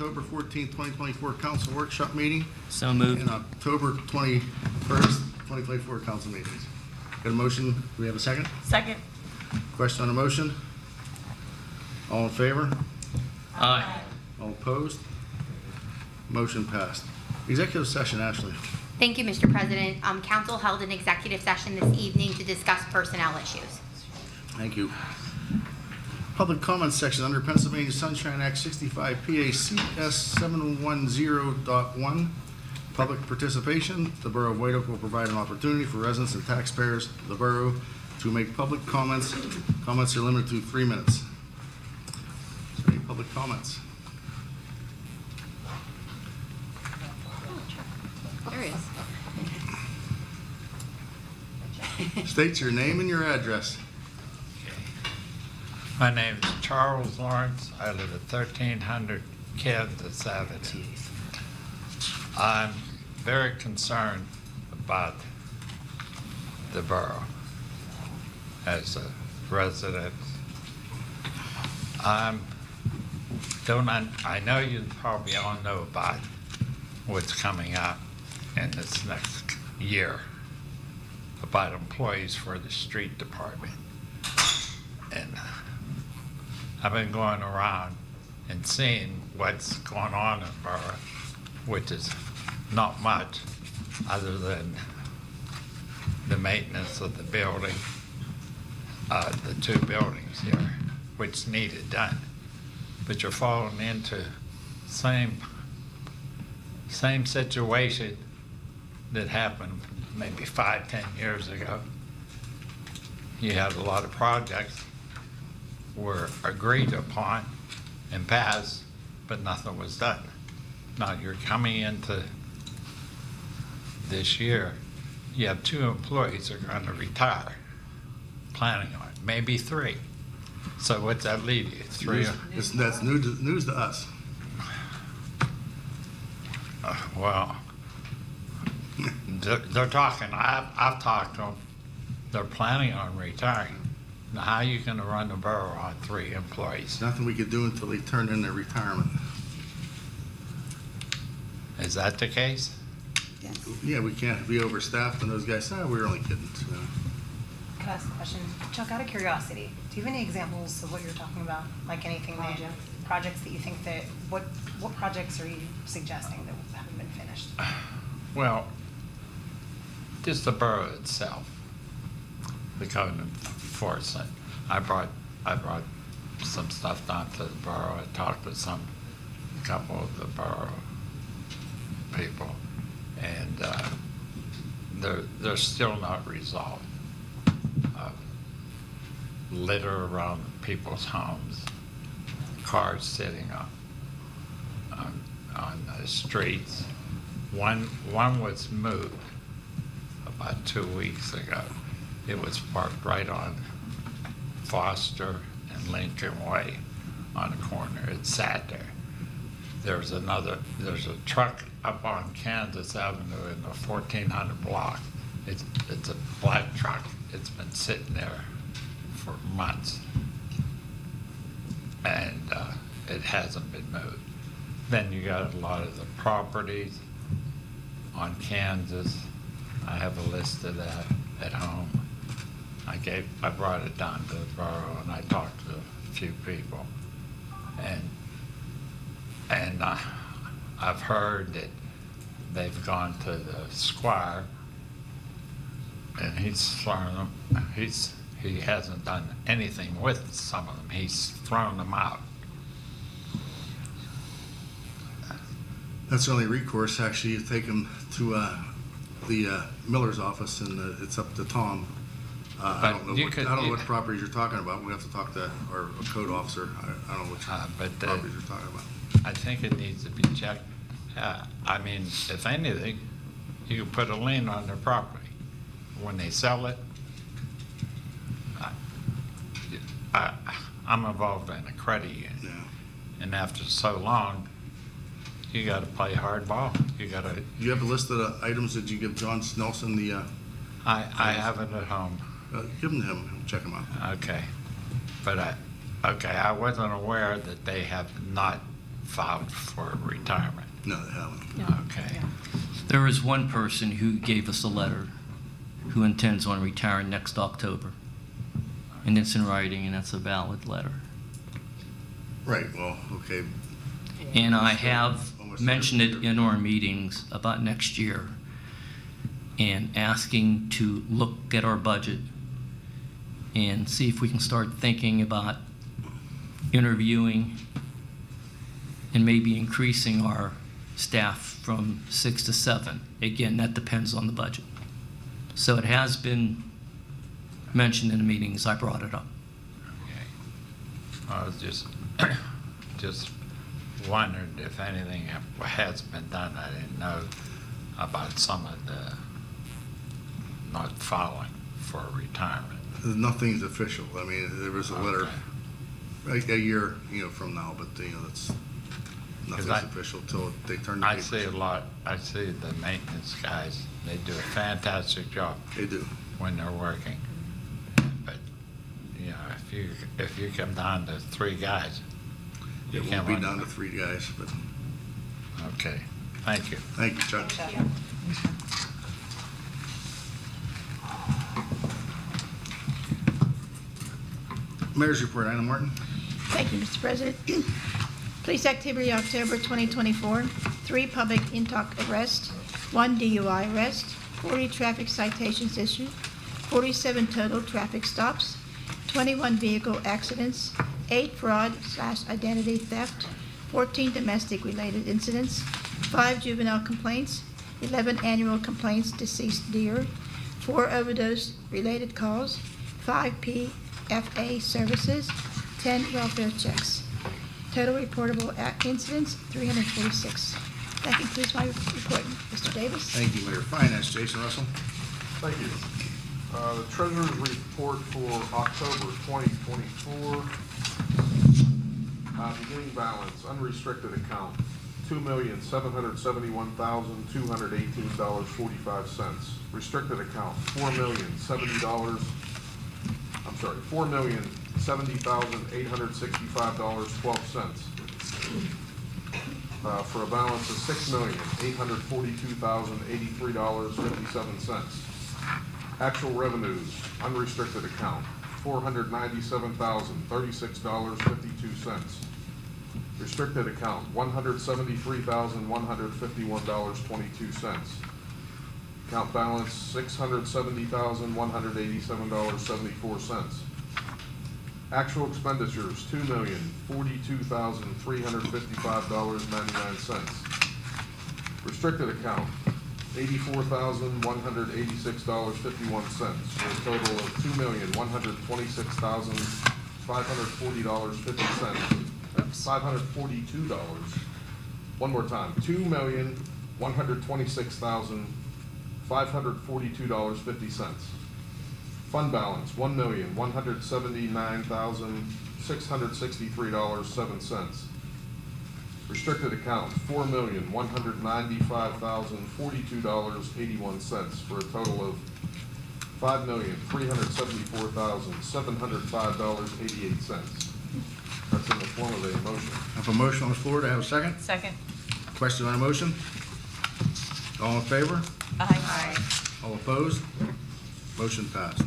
October 14th, 2024 council workshop meeting So moved. and October 21st, 2024 council meetings. Got a motion? Do we have a second? Second. Question on the motion? All in favor? Aye. All opposed? Motion passed. Executive session, Ashley. Thank you, Mr. President. Council held an executive session this evening to discuss personnel issues. Thank you. Public comments section under Pennsylvania Sunshine Act 65 PACS 710.1. Public participation. The Borough of White Oak will provide an opportunity for residents and taxpayers of the borough to make public comments. Comments are limited to 3 minutes. Is there any public comments? There is. State your name and your address. My name is Charles Lawrence. I live at 1300 Kansas Avenue. I'm very concerned about the borough as a resident. I know you probably all know about what's coming up in this next year about employees for the street department. And I've been going around and seeing what's going on in Borough, which is not much other than the maintenance of the building, the 2 buildings here, which needed done. But you're falling into same situation that happened maybe 5-10 years ago. You had a lot of projects were agreed upon and passed, but nothing was done. Now you're coming into this year, you have 2 employees that are going to retire, planning on it, maybe 3. So what's that leave you? 3? That's news to us. Well, they're talking, I've talked to them, they're planning on retiring. Now, how are you going to run the borough on 3 employees? Nothing we could do until they turn in their retirement. Is that the case? Yeah, we can't be overstaffed, and those guys say, we're only kidding. You know. Can I ask a question? Chuck, out of curiosity, do you have any examples of what you're talking about? Like anything projects that you think that, what projects are you suggesting that haven't been finished? Well, just the borough itself, the code enforcement. I brought some stuff down to the borough. I talked to a couple of the borough people, and they're still not resolved. Litter around people's homes, cars sitting on the streets. One was moved about 2 weeks ago. It was parked right on Foster and Lincoln Way on the corner. It sat there. There's a truck up on Kansas Avenue in the 1400 block. It's a black truck. It's been sitting there for months, and it hasn't been moved. Then you got a lot of the properties on Kansas. I have a list of that at home. I brought it down to the borough, and I talked to a few people, and I've heard that they've gone to the squire, and he's thrown them. He hasn't done anything with some of them. He's thrown them out. That's the only recourse. Actually, you take them to the Miller's office, and it's up to Tom. I don't know what properties you're talking about. We have to talk to our code officer. I don't know which properties you're talking about. I think it needs to be checked. I mean, if anything, you can put a lien on their property. When they sell it, I'm involved in a credit union. Yeah. And after so long, you got to play hardball. You have a list of the items that you give John Snelson the. I have it at home. Give them to him. He'll check them out. Okay, but I wasn't aware that they have not filed for retirement? No, they haven't. Okay. There is one person who gave us a letter who intends on retiring next October. And it's in writing, and that's a valid letter. Right, well, okay. And I have Almost mentioned it every in our meetings about next year and asking to look at our budget and see if we can start thinking about interviewing and maybe increasing our staff from 6 to 7. Again, that depends on the budget. So it has been mentioned in the meetings. I brought it up. Okay. I was just wondered if anything has been done. I didn't know about some of the not filing for retirement. Nothing's official. I mean, there was a letter Okay. a year, from now, but, that's, nothing's I- official till they turn the I papers see a in. lot, I see the maintenance guys, they do a fantastic job They do. when they're working. But, if you come down to 3 guys, you It can't won't be run down it. to 3 guys, but Okay, thank you. thank you, Chuck. Mayor's report, Anna Martin. Thank you, Mr. President. Police activity October 2024, 3 public in-talk arrests, 1 DUI arrest, 40 traffic citations issued, 47 total traffic stops, 21 vehicle accidents, 8 fraud/identity theft, 14 domestic-related incidents, 5 juvenile complaints, 11 annual complaints deceased deer, 4 overdose-related calls, 5 PFA services, 10 welfare checks. Total reportable incidents, 346. That concludes my report. Mr. Davis? Thank you, Mayor. Finance, Jason Russell. Thank you. The treasurer's report for October 2024. Beginning balance, unrestricted account, $2,771,218.45. Restricted account, $4,070,865.12. For a balance of $6,842,083.57. Actual revenues, unrestricted account, $497,036.52. Restricted account, $173,151.22. Account balance, $670,187.74. Actual expenditures, $2,042,355.99. Restricted account, $84,186.51, for a total of $2,126,540.50. $542. One more time, $2,126,542.50. Fund balance, $1,179,663.07. Restricted account, $4,195,042.81, for a total of $5,374,705.88. That's in the form of a motion. I have a motion on the floor. Do I have a second? Second. Question on the motion? All in favor? Aye. All opposed? Motion passed.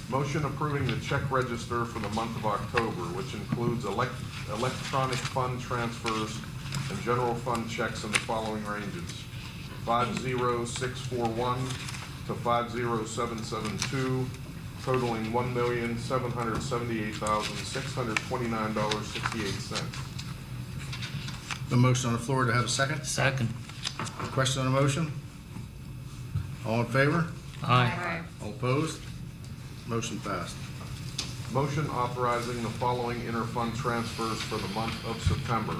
Motion approving the check register for the month of October, which includes electronic fund transfers and general fund checks in the following ranges: 50641 to 50772, totaling $1,778,629.68. The motion on the floor. Do I have a second? Second. Question on the motion? All in favor? Aye. All opposed? Motion passed. Motion authorizing the following interfund transfers for the month of September.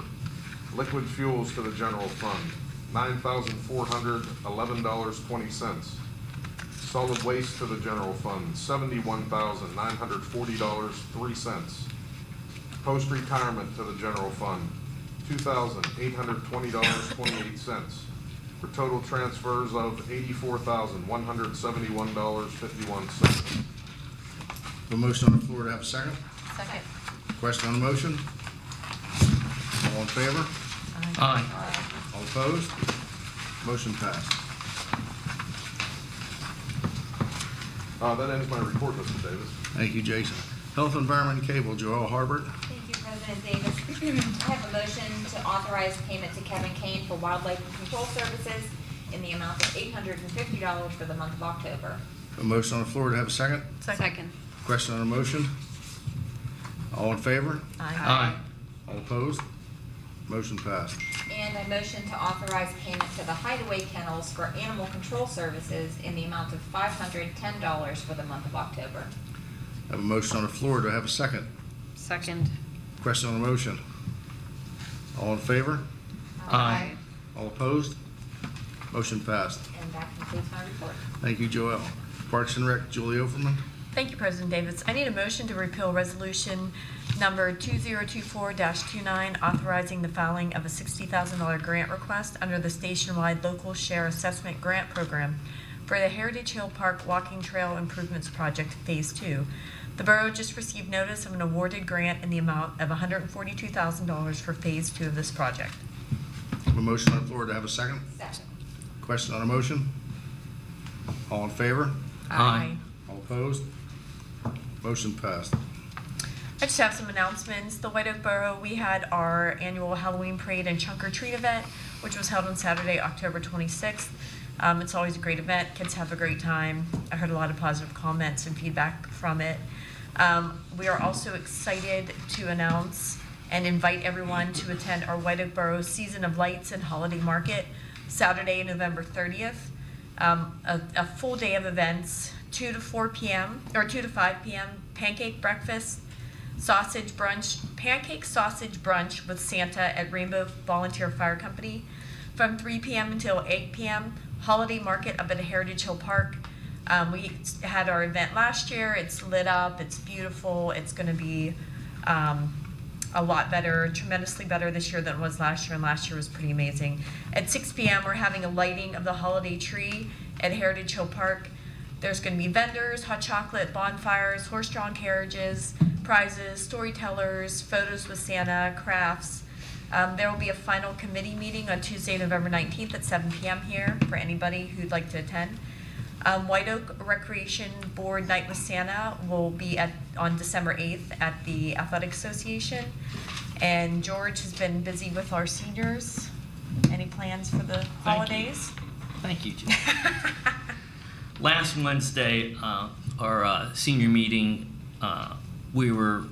Liquid fuels to the general fund, $9,411.20. Solid waste to the general fund, $71,940.03. Post-retirement to the general fund, $2,820.28, for total transfers of $84,171.51. The motion on the floor. Do I have a second? Second. Question on the motion? All in favor? Aye. All opposed? Motion passed. That ends my report, Mr. Davis. Thank you, Jason. Health, Environment, and Cable, Joelle Harbert. Thank you, President Davis. I have a motion to authorize payment to Kevin Kane for wildlife and control services in the amount of $850 for the month of October. A motion on the floor to have a second? Second. Question on the motion? All in favor? Aye. All opposed? Motion passed. And a motion to authorize payment to the Hideaway Kennels for animal control services in the amount of $510 for the month of October. I have a motion on the floor. Do I have a second? Second. Question on the motion? All in favor? Aye. All opposed? Motion passed. And that concludes my report. Thank you, Joelle. Parks and Rec, Julie Overman. Thank you, President Davis. I need a motion to repeal resolution number 2024-29, authorizing the filing of a $60,000 grant request under the statewide local share assessment grant program for the Heritage Hill Park Walking Trail Improvements Project Phase 2. The borough just received notice of an awarded grant in the amount of $142,000 for Phase 2 of this project. A motion on the floor. Do I have a second? Second. Question on the motion? All in favor? Aye. All opposed? Motion passed. I just have some announcements. The White Oak Borough, we had our annual Halloween Parade and Trunk or Treat event, which was held on Saturday, October 26th. It's always a great event. Kids have a great time. I heard a lot of positive comments and feedback from it. We are also excited to announce and invite everyone to attend our White Oak Borough Season of Lights and Holiday Market, Saturday, November 30th. A full day of events, 2 to 4 p.m. or 2 to 5 p.m. Pancake breakfast, pancake sausage brunch with Santa at Rainbow Volunteer Fire Company from 3 p.m. until 8 p.m. Holiday market up at Heritage Hill Park. We had our event last year. It's lit up. It's beautiful. It's going to be a lot better, tremendously better this year than it was last year, and last year was pretty amazing. At 6 p.m., we're having a lighting of the holiday tree at Heritage Hill Park. There's going to be vendors, hot chocolate, bonfires, horse-drawn carriages, prizes, storytellers, photos with Santa, crafts. There will be a final committee meeting on Tuesday, November 19th at 7 p.m. here for anybody who'd like to attend. White Oak Recreation Board Night with Santa will be on December 8th at the Athletic Association. And George has been busy with our seniors. Any plans for the holidays? Thank you, Jim. Last Wednesday, our senior meeting, we were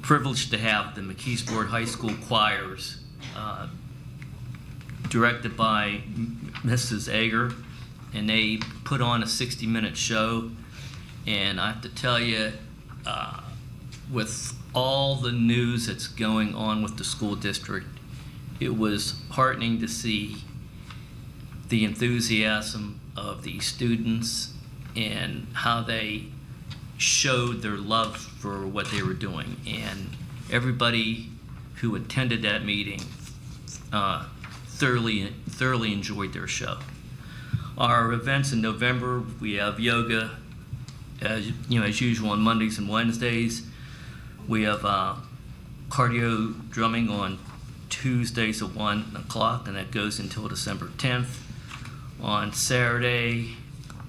privileged to have the McKeesport High School choirs directed by Mrs. Ager, and they put on a 60-minute show. And I have to tell you, with all the news that's going on with the school district, it was heartening to see the enthusiasm of the students and how they showed their love for what they were doing. And everybody who attended that meeting thoroughly enjoyed their show. Our events in November, we have yoga, as usual on Mondays and Wednesdays. We have cardio drumming on Tuesdays at 1 o'clock, and that goes until December 10th. On Saturday,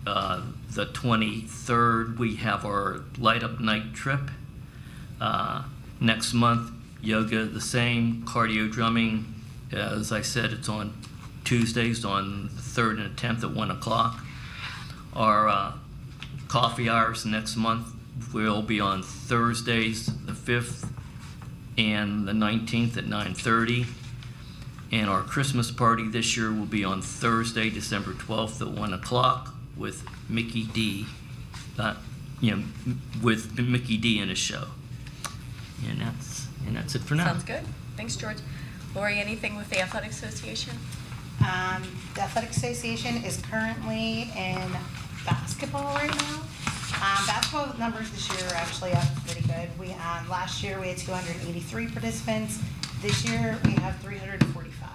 the 23rd, we have our Light Up Night Trip. Next month, yoga the same, cardio drumming. As I said, it's on Tuesdays on the 3rd and the 10th at 1 o'clock. Our coffee hours next month will be on Thursdays, the 5th and the 19th at 9:30. And our Christmas party this year will be on Thursday, December 12th at 1 o'clock with Mickey D, with Mickey D in his show. And that's it for now. Sounds good. Thanks, George. Lori, anything with the Athletic Association? The Athletic Association is currently in basketball right now. Basketball numbers this year are actually up pretty good. Last year we had 283 participants. This year we have 345.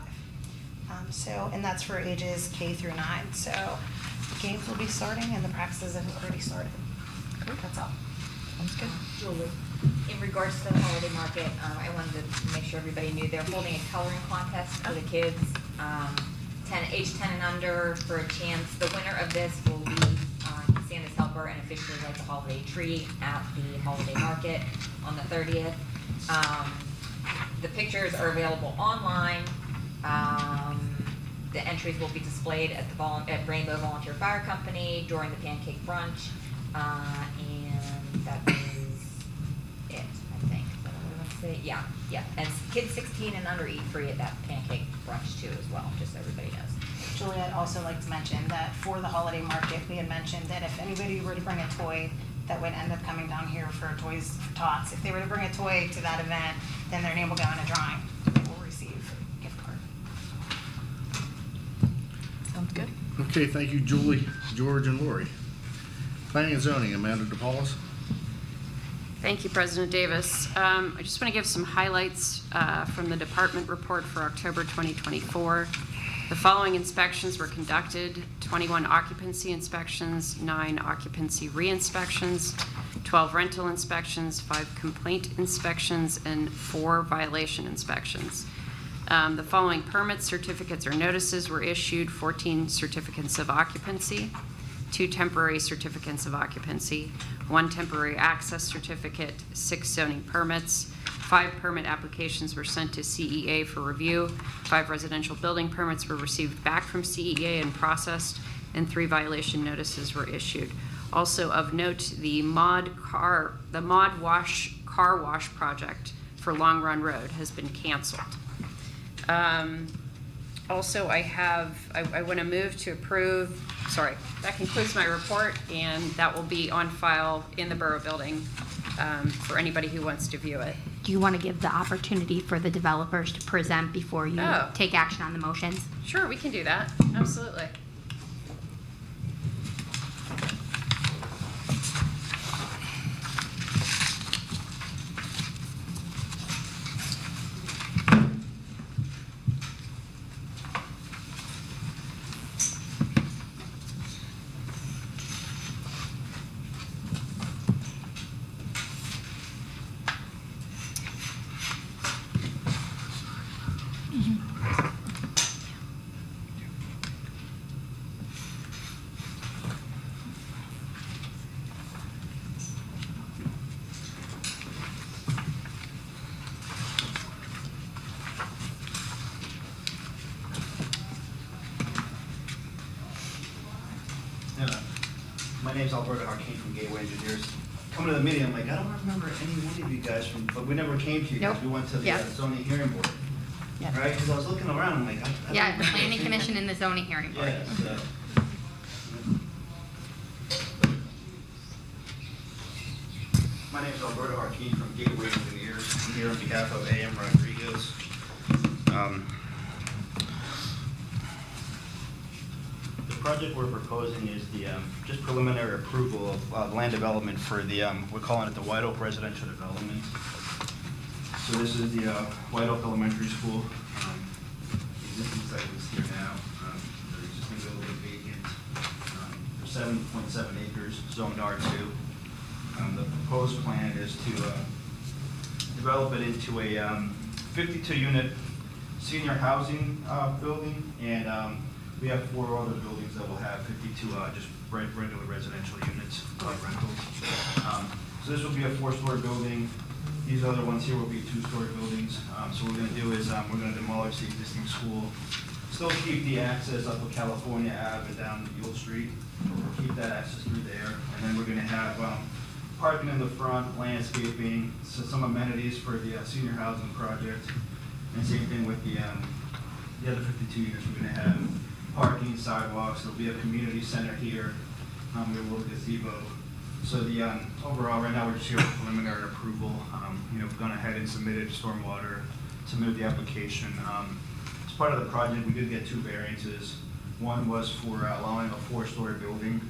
And that's for ages K through 9. So the games will be starting and the practices have already started. That's all. Sounds good. Julie, in regards to the holiday market, I wanted to make sure everybody knew they're holding a coloring contest for the kids, age 10 and under, for a chance. The winner of this will be Santa's helper and officially light the holiday tree at the holiday market on the 30th. The pictures are available online. The entries will be displayed at at Rainbow Volunteer Fire Company during the pancake brunch, and that is it, I think. Is that what I want to say? Yeah. And kids 16 and under eat free at that pancake brunch too as well, just so everybody knows. Julie, I'd also like to mention that for the holiday market, we had mentioned that if anybody were to bring a toy that would end up coming down here for Toys for Tots, if they were to bring a toy to that event, then their name will go in a drawing. They will receive a gift card. Sounds good. Okay, thank you, Julie, George, and Lori. Planning and zoning, Amanda DePaulis. Thank you, President Davis. I just want to give some highlights from the department report for October 2024. The following inspections were conducted: 21 occupancy inspections, 9 occupancy re-inspections, 12 rental inspections, 5 complaint inspections, and 4 violation inspections. The following permits, certificates, or notices were issued: 14 certificates of occupancy, 2 temporary certificates of occupancy, 1 temporary access certificate, 6 zoning permits, 5 permit applications were sent to CEA for review, 5 residential building permits were received back from CEA and processed, and 3 violation notices were issued. Also of note, the mod car wash project for Long Run Road has been canceled. Also, I want to move to approve, that concludes my report, and that will be on file in the Borough building for anybody who wants to view it. Do you want to give the opportunity for the developers to present before you Oh. take action on the motions? Sure, we can do that, absolutely. My name's Alberto Harkin from Gateway Engineers. Coming to the meeting, I'm like, I don't remember any one of you guys from, but we never came to you guys. Nope. We went to the Yeah. zoning hearing board. Yeah. Right? Because I was looking around, I'm like, I don't Yeah, the remember planning seeing- commission and the zoning hearing board. Yeah, so. My name's Alberto Harkin from Gateway Engineers. I'm here on behalf of A.M. Rodriguez. The project we're proposing is the just preliminary approval of land development for the, we're calling it the White Oak Residential Development. So this is the White Oak Elementary School. The existing site is here now. The existing building vacant for 7.7 acres, zoned R2. The proposed plan is to develop it into a 52-unit senior housing building, and we have 4 other buildings that will have 52 just regular residential units, like rentals. So this will be a 4-story building. These other ones here will be 2-story buildings. So what we're going to do is we're going to demolish the existing school, still keep the access up with California Ave and down Yule Street. We'll keep that access through there, and then we're going to have parking in the front, landscaping, so some amenities for the senior housing project, and same thing with the other 52 units. We're going to have parking, sidewalks. There'll be a community center here. We have a little gazebo. So the overall, right now we're just here for preliminary approval. We've gone ahead and submitted stormwater, submitted the application. As part of the project, we did get 2 variances. One was for allowing a 4-story building,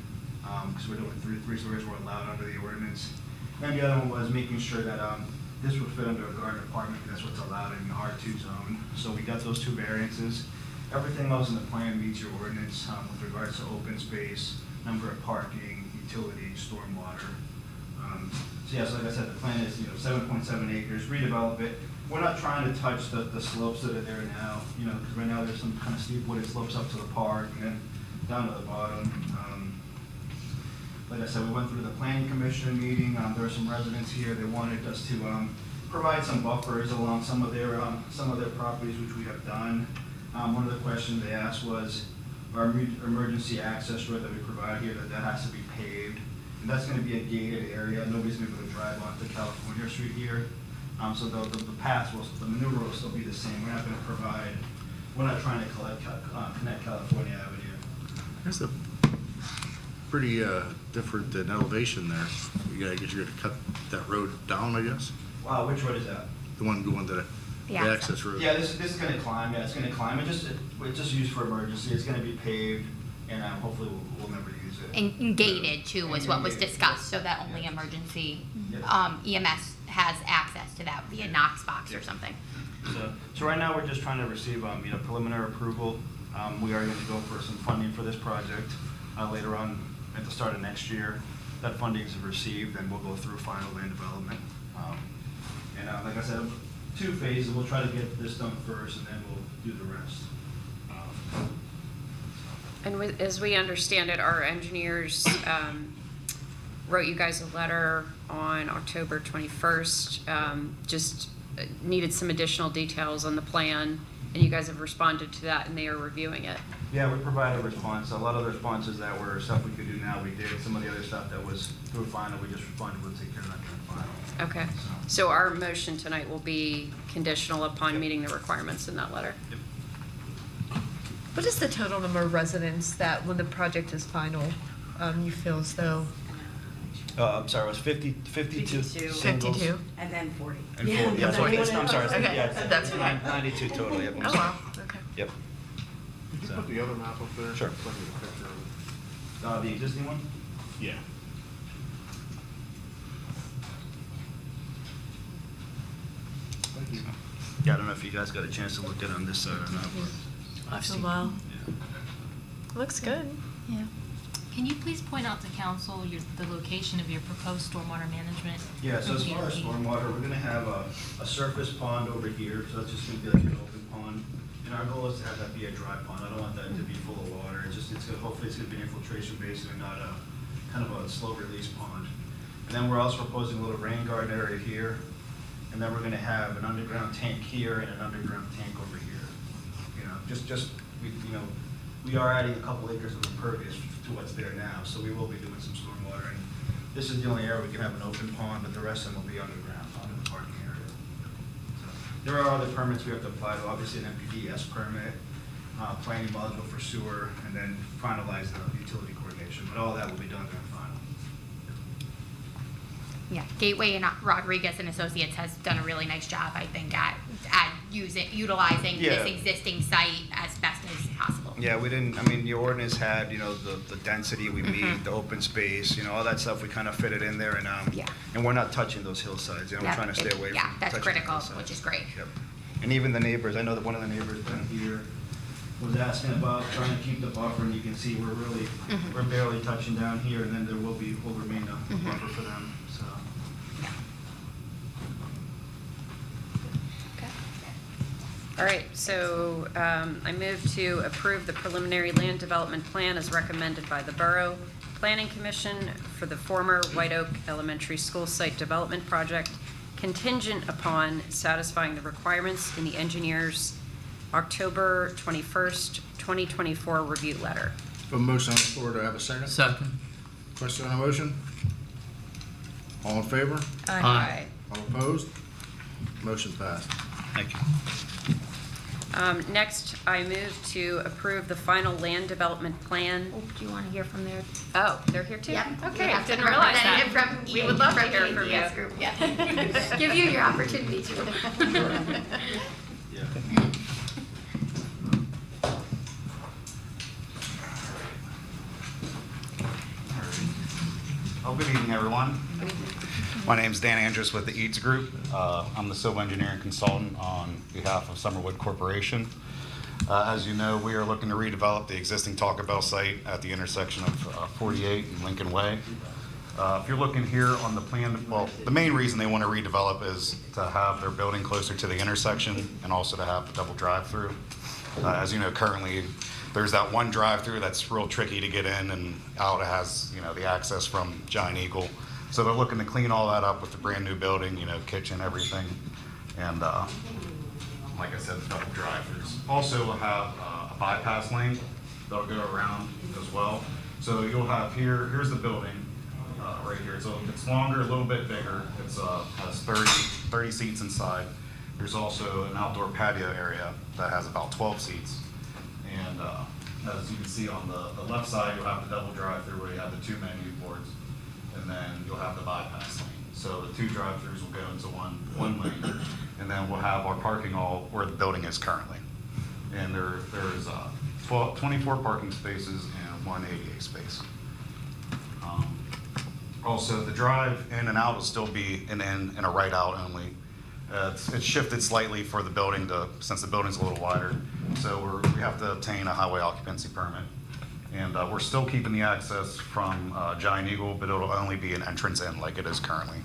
because we're doing 3 stories were allowed under the ordinance. And the other one was making sure that this would fit under a garden apartment, because that's what's allowed in the R2 zone. So we got those 2 variances. Everything else in the plan meets your ordinance with regards to open space, number of parking, utilities, stormwater. So yeah, so like I said, the plan is, 7.7 acres, redevelop it. We're not trying to touch the slopes that are there now, because right now there's some kind of steep wooded slopes up to the park and then down to the bottom. Like I said, we went through the planning commission meeting. There were some residents here. They wanted us to provide some buffers along some of their properties, which we have done. One of the questions they asked was our emergency access road that we provide here, that has to be paved. And that's going to be a gated area. Nobody's going to be able to drive onto California Street here. So the paths the maneuver will still be the same. We're not going to provide, we're not trying to connect California Avenue. There's a pretty different in elevation there. I guess you're gonna cut that road down, I guess? Wow, which road is that? The one going to the The access road? Yeah, this is gonna climb, it's gonna climb, it's just used for emergency, it's gonna be paved, and hopefully we'll never use it. And gated too was what was Gated. discussed, so that only emergency Yeah. EMS has access to that via Knox box or something. So right now, we're just trying to receive, preliminary approval. We are gonna go for some funding for this project, later on at the start of next year. That funding is received, and we'll go through final land development. And like I said, 2 phases, we'll try to get this done first, and then we'll do the rest. And as we understand it, our engineers wrote you guys a letter on October 21st, just needed some additional details on the plan, and you guys have responded to that, and they are reviewing it. Yeah, we provided a response. A lot of the responses that were stuff we could do now, we did. Some of the other stuff that was through final, we just responded, we'll take care of that during final. Okay, so our motion tonight will be conditional upon meeting the requirements in that letter. What is the total number of residents that when the project is final, you feel as though? I'm sorry, it was 52 singles. 52? And then 40. And 40, yeah, sorry, I'm sorry. Okay, Yeah, it's that's fine. 92 total, yep. Oh, wow, okay. Yep. Could you put the other map up there? Sure. So I can get a picture of The existing one? it. Yeah. Thank you. Yeah, I don't know if you guys got a chance to look at it on this side or not, but. I've Oh, seen. wow. Looks good. Yeah. Can you please point out to council the location of your proposed stormwater management? Yeah, so as far as stormwater, we're gonna have a surface pond over here, so that's just gonna be like an open pond. And our goal is to have that be a dry pond. I don't want that to be full of water. Hopefully it's gonna be an infiltration basin and not a, kind of a slow release pond. And then we're also proposing a little rain garden area here. And then we're gonna have an underground tank here and an underground tank over here. We are adding a couple acres of impervious to what's there now, so we will be doing some stormwater. And this is the only area we can have an open pond, but the rest of them will be underground, under the parking area. So, there are other permits we have to apply to, obviously an MPDS permit, planning module for sewer, and then finalize the utility coordination, but all that will be done during final. Yeah, Gateway and Rodriguez and Associates has done a really nice job, I think, at utilizing Yeah. this existing site as best as possible. Yeah, we didn't, your ordinance had, the density we meet, the open space, all that stuff, we kind of fit it in there, and, Yeah. and we're not touching those hillsides, we're Yeah, trying to stay away from yeah, touching that's the critical, hillsides. which is great. Yep. And even the neighbors, I know that one of the neighbors down here was asking about trying to keep the buffer, and you can see we're barely touching down here, and then will remain a buffer for them, so. All right, so I move to approve the preliminary land development plan as recommended by the Borough Planning Commission for the former White Oak Elementary School Site Development Project, contingent upon satisfying the requirements in the engineer's October 21st, 2024 review letter. A motion on the floor, do I have a second? Second. Question on the motion? All in favor? Aye. All opposed? Motion passed. Thank you. Next, I move to approve the final land development plan. Oh, do you want to hear from their? Oh, they're here too? Yep. Okay, We I have didn't some realize that. representative from We would love to from hear the from you. ADS group, yeah. Give you your opportunity to. Yeah. Oh, good evening, everyone. My name's Dan Andrews with the EATS Group. I'm the civil engineering consultant on behalf of Summerwood Corporation. As you know, we are looking to redevelop the existing Taco Bell site at the intersection of 48 and Lincoln Way. If you're looking here on the plan, well, the main reason they want to redevelop is to have their building closer to the intersection and also to have the double drive-through. As you know, currently, there's that one drive-through that's real tricky to get in and out. It has, the access from Giant Eagle. So they're looking to clean all that up with the brand-new building, kitchen, everything. And like I said, the double drive-throughs. Also, we'll have a bypass lane that'll go around as well. So you'll have here's the building. Right here, so it's longer, a little bit bigger. It's has 30 seats inside. There's also an outdoor patio area that has about 12 seats. And as you can see on the left side, you'll have the double drive-through where you have the 2 menu boards, and then you'll have the bypass lane. So the 2 drive-throughs will go into one lane, and then we'll have our parking all where the building is currently. And there's 24 parking spaces and 1 ADA space. Also, the drive in and out will still be an in and a right out only. It's shifted slightly for the building since the building's a little wider. So we have to obtain a highway occupancy permit. And we're still keeping the access from Giant Eagle, but it'll only be an entrance in like it is currently.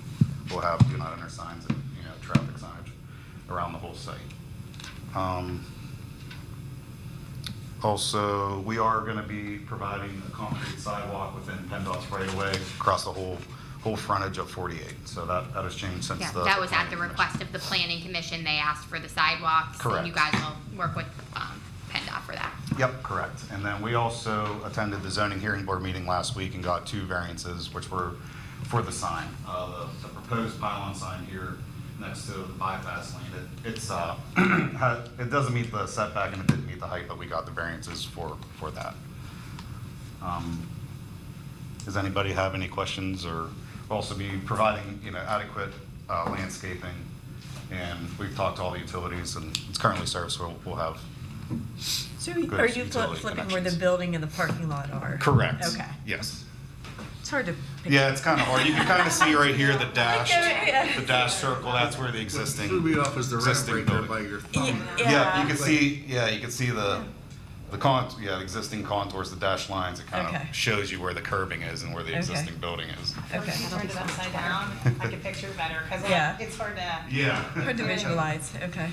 We'll have do not enter signs and traffic signage around the whole site. Also, we are going to be providing a concrete sidewalk within PennDOT's right of way across the whole frontage of 48. So that has changed since Yeah, the. that was at the planning request of the planning commission. They asked for the sidewalks. Correct. And you guys will work with PennDOT for that. Yep, correct. And then we also attended the zoning hearing board meeting last week and got 2 variances, which were for the sign. The proposed pylon sign here next to the bypass lane. It doesn't meet the setback and it didn't meet the height, but we got the variances for that. Does anybody have any questions? Or we'll also be providing adequate landscaping, and we've talked to all the utilities, and it's currently served, so we'll have. So good are you utility flipping where the connections. building and the parking lot are? Correct. Okay. Yes. It's hard to pick. Yeah, it's kind of hard. You can kind of see right here the dash, Yeah. the dash circle. That's where the existing. Threw me off as the ramp existing right there building. by your thumb. Yeah, you can see. Yeah, you can see the the existing contours, the dash lines. It kind Okay. of shows you where the curbing is and where the Okay. existing building is. Okay. Turn it upside down, I can picture it better, because Yeah. it's hard to. Yeah. Hard to visualize. Okay.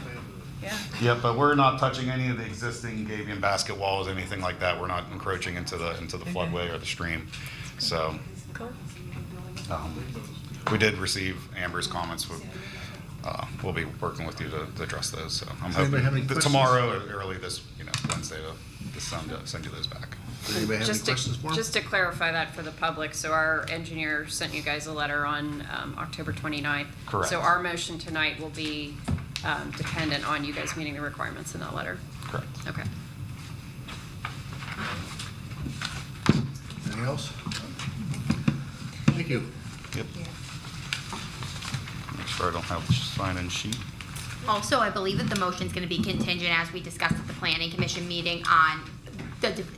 Yeah. Yeah, but we're not touching any of the existing Gabion basket walls, anything like that. We're not encroaching into the floodway or the stream. So Cool. we did receive Amber's comments. We'll be working with you to address those. So I'm Does anybody have hoping any that questions? tomorrow or early this Wednesday to send you those back. Does anybody have any Just to, questions for him? just to clarify that for the public, so our engineer sent you guys a letter on October 29th. Correct. So our motion tonight will be dependent on you guys meeting the requirements in that letter. Correct. Okay. Anything else? Thank you. Yep. Make sure I don't have the sign-in sheet. Also, I believe that the motion's gonna be contingent, as we discussed at the planning commission meeting, on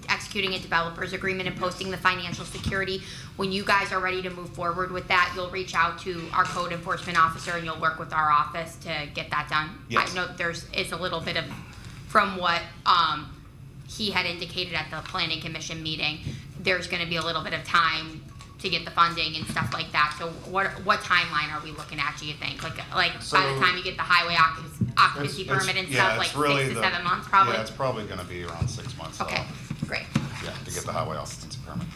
executing a developer's agreement and posting the financial security. When you guys are ready to move forward with that, you'll reach out to our code enforcement officer and you'll work with our office to get that done. Yes. I know is a little bit of, from what, he had indicated at the planning commission meeting, there's gonna be a little bit of time to get the funding and stuff like that. So what timeline are we looking at, do you think? Like by the So- time you get the highway occupancy It's- permit and yeah, stuff, like it's really 6 to the- 7 months probably? Yeah, it's probably going to be around 6 months. Okay, great. Yeah, to get the highway occupancy permit.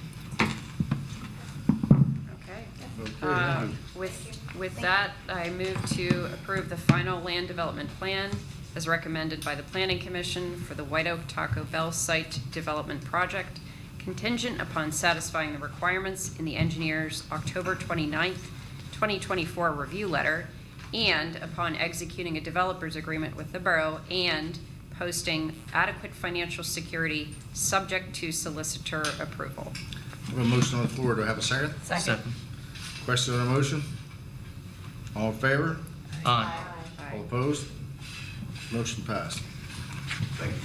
Okay. Okay. With that, I move to approve the final land development plan as recommended by the Planning Commission for the White Oak Taco Bell site development project, contingent upon satisfying the requirements in the engineer's October 29th, 2024 review letter, and upon executing a developer's agreement with the borough and posting adequate financial security subject to solicitor approval. We have a motion on the floor. Do I have a second? Second. Question on the motion? All in favor? Aye. All opposed? Motion passed. Thank you.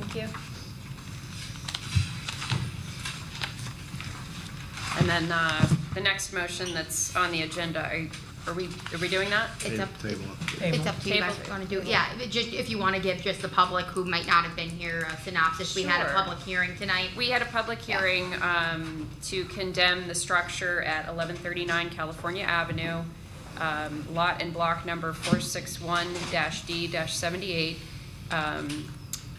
Thank you. And then the next motion that's on the agenda, Are we doing that? It's up, Table it. it's up to you guys Table. what you want to do. Yeah, if you want to give just the public who might not have been here a synopsis, we had a Sure. public hearing tonight. We had a public hearing to condemn the structure at 1139 California Avenue, lot and block number 461-D-78.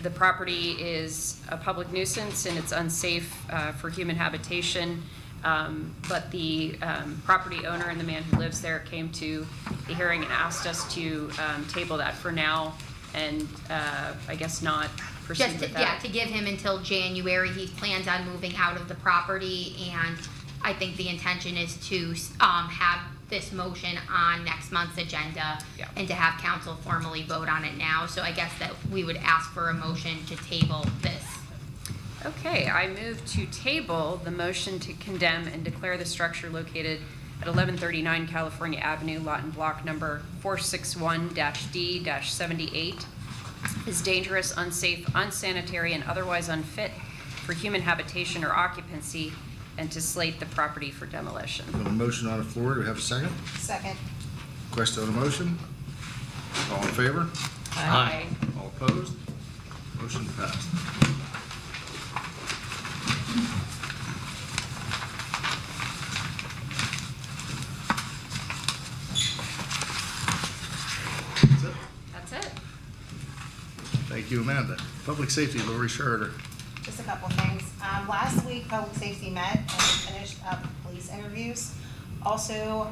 The property is a public nuisance and it's unsafe for human habitation. But the property owner and the man who lives there came to the hearing and asked us to table that for now and I guess not proceed Just, with to- yeah, that. to give him until January. He plans on moving out of the property, and I think the intention is to have this motion on next month's agenda Yeah. and to have council formally vote on it now. So I guess that we would ask for a motion to table this. Okay, I move to table the motion to condemn and declare the structure located at 1139 California Avenue, lot and block number 461-D-78 is dangerous, unsafe, unsanitary, and otherwise unfit for human habitation or occupancy, and to slate the property for demolition. We have a motion on the floor. Do we have a second? Second. Question on the motion? All in favor? Aye. All opposed? Motion passed. That's it. That's it. Thank you, Amanda. Public Safety, Lori Schroeder. Just a couple of things. Last week, Public Safety met and finished up police interviews. Also,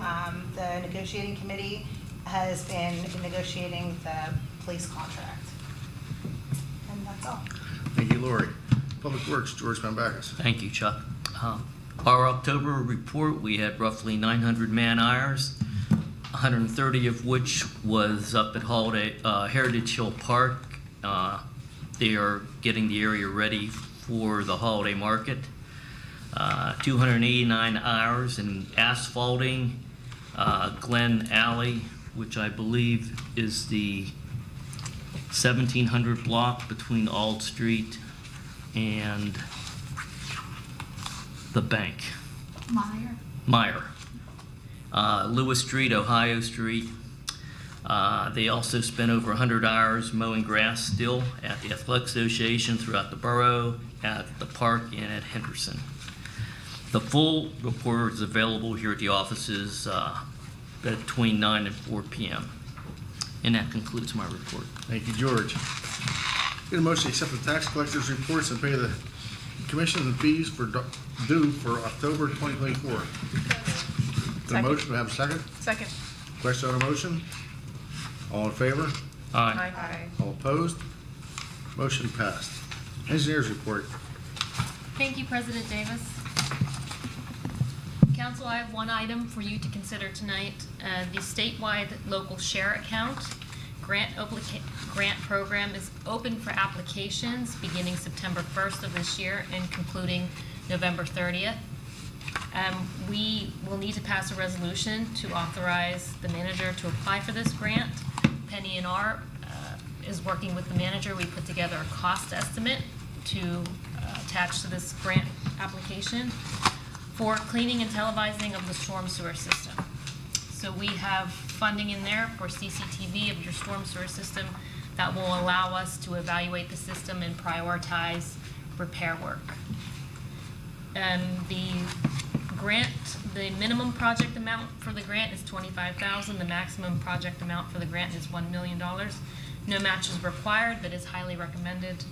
the negotiating committee has been negotiating the police contract. And that's all. Thank you, Lori. Public Works, George Pambacus. Thank you, Chuck. Our October report, we had roughly 900 man-hours, 130 of which was up at Heritage Hill Park. They are getting the area ready for the holiday market. 289 hours in asphalting Glen Alley, which I believe is the 1700 block between Ald Street and the bank. Meyer. Lewis Street, Ohio Street. They also spent over 100 hours mowing grass still at the Athletic Association, throughout the borough, at the park, and at Henderson. The full report is available here at the offices between 9 and 4 p.m. And that concludes my report. Thank you, George. Get a motion to accept the tax collector's reports and pay the commissions and fees due for October 2024. The Second. motion, do we have a second? Second. Question on the motion? All in favor? Aye. All opposed? Motion passed. Engineers report. Thank you, President Davis. Council, I have one item for you to consider tonight. The statewide local share account grant program is open for applications beginning September 1st of this year and concluding November 30th. We will need to pass a resolution to authorize the manager to apply for this grant. Penny and R is working with the manager. We put together a cost estimate to attach to this grant application for cleaning and televising of the storm sewer system. So we have funding in there for CCTV of your storm sewer system that will allow us to evaluate the system and prioritize repair work. The grant, the minimum project amount for the grant is $25,000. The maximum project amount for the grant is $1 million. No match is required, but is highly recommended.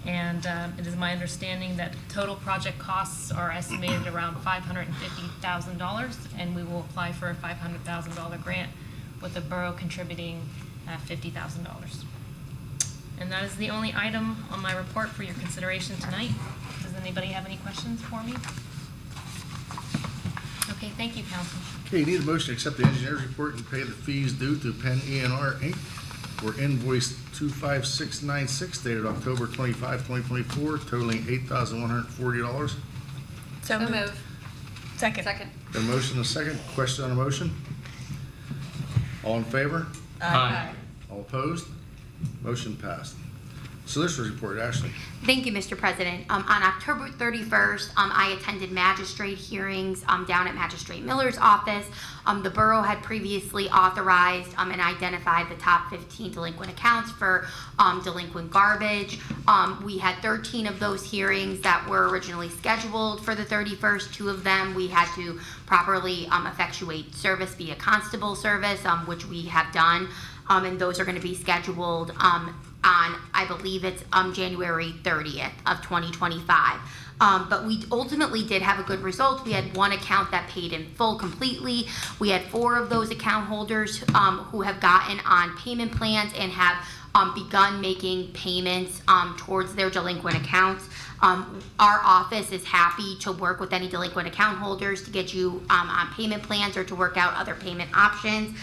And it is my understanding that total project costs are estimated around $550,000, and we will apply for a $500,000 grant, with the borough contributing $50,000. And that is the only item on my report for your consideration tonight. Does anybody have any questions for me? Okay, thank you, Council. Okay, you need a motion to accept the engineers report and pay the fees due to Penn E&R Inc. for invoice 25696 dated October 25, 2024, totaling $8,140. So moved. Second. Second. A motion and a second. Question on the motion? All in favor? Aye. All opposed? Motion passed. Solicitors report, Ashley. Thank you, Mr. President. On October 31st, I attended magistrate hearings down at Magistrate Miller's office. The borough had previously authorized and identified the top 15 delinquent accounts for delinquent garbage. We had 13 of those hearings that were originally scheduled for the 31st. 2 of them we had to properly effectuate service via constable service, which we have done, and those are going to be scheduled on, I believe it's January 30th of 2025. But we ultimately did have a good result. We had 1 account that paid in full completely. We had 4 of those account holders who have gotten on payment plans and have begun making payments towards their delinquent accounts. Our office is happy to work with any delinquent account holders to get you on payment plans or to work out other payment options.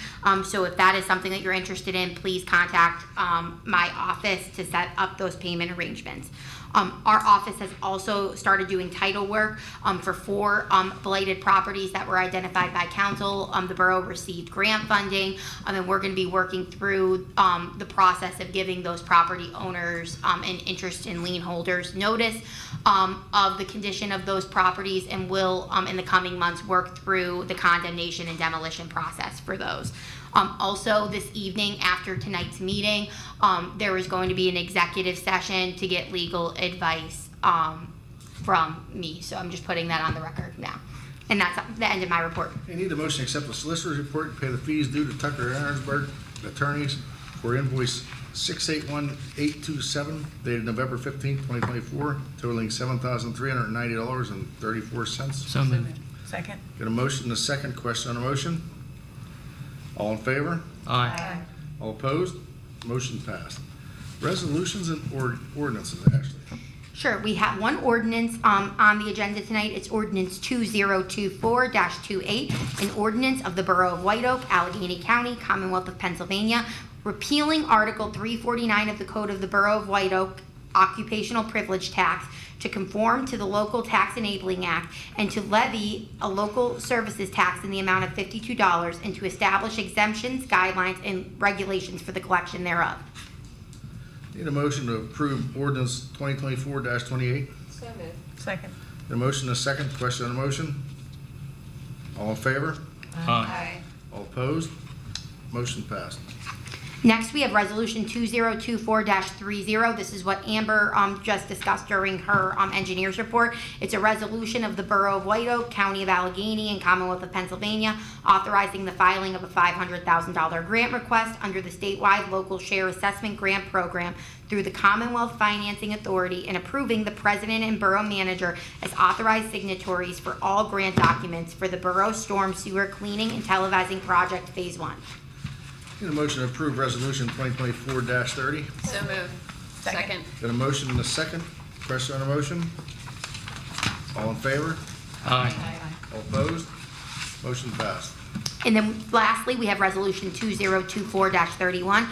So if that is something that you're interested in, please contact my office to set up those payment arrangements. Our office has also started doing title work for 4 blighted properties that were identified by council. The borough received grant funding, and we're going to be working through the process of giving those property owners and interest and lien holders notice of the condition of those properties, and will in the coming months work through the condemnation and demolition process for those. Also, this evening after tonight's meeting, there is going to be an executive session to get legal advice from me. So I'm just putting that on the record now. And that's the end of my report. I need a motion to accept the solicitor's report and pay the fees due to Tucker Aaron'sburg attorneys for invoice 681827 dated November 15, 2024, totaling $7,390.34. So moved. Second. Got a motion and a second. Question on the motion? All in favor? Aye. All opposed? Motion passed. Resolutions and ordinances, Ashley. Sure, we have 1 ordinance on the agenda tonight. It's ordinance 2024-28, an ordinance of the Borough of White Oak, Allegheny County, Commonwealth of Pennsylvania, repealing Article 349 of the Code of the Borough of White Oak, occupational privilege tax, to conform to the Local Tax Enabling Act and to levy a local services tax in the amount of $52 and to establish exemptions, guidelines, and regulations for the collection thereof. Need a motion to approve ordinance 2024-28. So moved. Second. The motion and a second. Question on the motion? All in favor? Aye. All opposed? Motion passed. Next, we have Resolution 2024-30. This is what Amber just discussed during her engineer's report. It's a resolution of the Borough of White Oak, County of Allegheny, and Commonwealth of Pennsylvania, authorizing the filing of a $500,000 grant request under the statewide local share assessment grant program through the Commonwealth Financing Authority, and approving the president and borough manager as authorized signatories for all grant documents for the borough storm sewer cleaning and televising project Phase 1. Need a motion to approve resolution 2024-30. So moved. Second. Got a motion and a second. Question on the motion? All in favor? Aye. All opposed? Motion passed. And then lastly, we have Resolution 2024-31,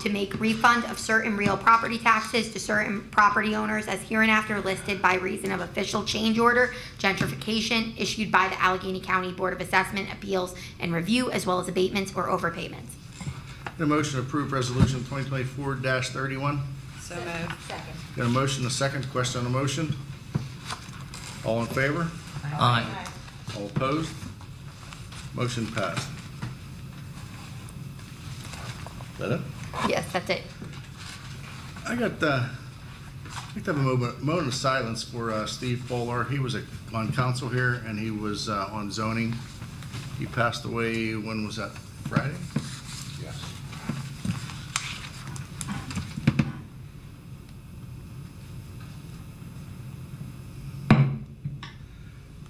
to make refund of certain real property taxes to certain property owners as hereinafter listed by reason of official change order, gentrification issued by the Allegheny County Board of Assessment, Appeals, and Review, as well as abatements or overpayments. Need a motion to approve resolution 2024-31. So moved. Second. Got a motion and a second. Question on the motion? All in favor? Aye. All opposed? Motion passed. Is that it? Yes, that's it. I'd like to have a moment of silence for Steve Polar. He was on council here, and he was on zoning. He passed away, when was that, Friday? Yes.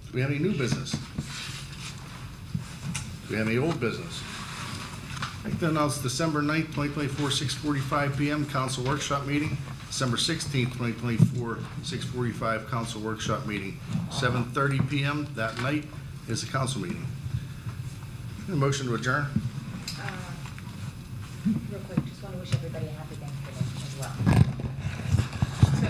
Do we have any new business? Do we have any old business? I'd like to announce December 9th, 2024, 6:45 PM council workshop meeting. December 16th, 2024, 6:45 council workshop meeting. 7:30 PM that night is the council meeting. A motion to adjourn? Real quick, just want to wish everybody a happy Thanksgiving as well. So